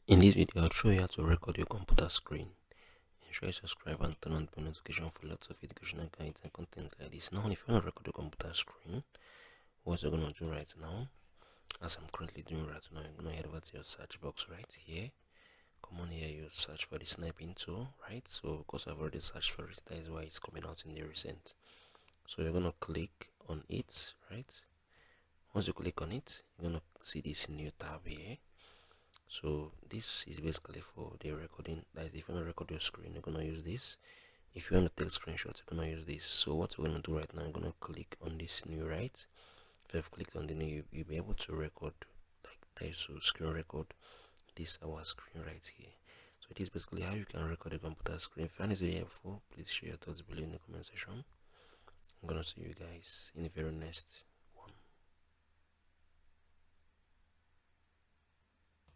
In this video, I'll show you how to record your computer screen. Ensure you subscribe and turn on the notification for lots of educational guides and contents like this. Now, if you want to record your computer screen, what you're going to do right now, as I'm currently doing right now, you're going to head over to your search box right here. Come on here, you search for the sniping tool, right? So, because I've already searched for it, that is why it's coming out in the recent. So, you're going to click on it, right? Once you click on it, you're going to see this new tab here. So this is basically for the recording. That is, if you want to record your screen, you're gonna use this. If you want to take screenshots, you're gonna use this. So what we're gonna do right now, I'm gonna click on this new, right? If you've clicked on the new, you'll be able to record like this. So screen record this our screen right here. So it is basically how you can record a computer screen. If you find this video helpful, please share your thoughts below in the comment section. I'm gonna see you guys in the very next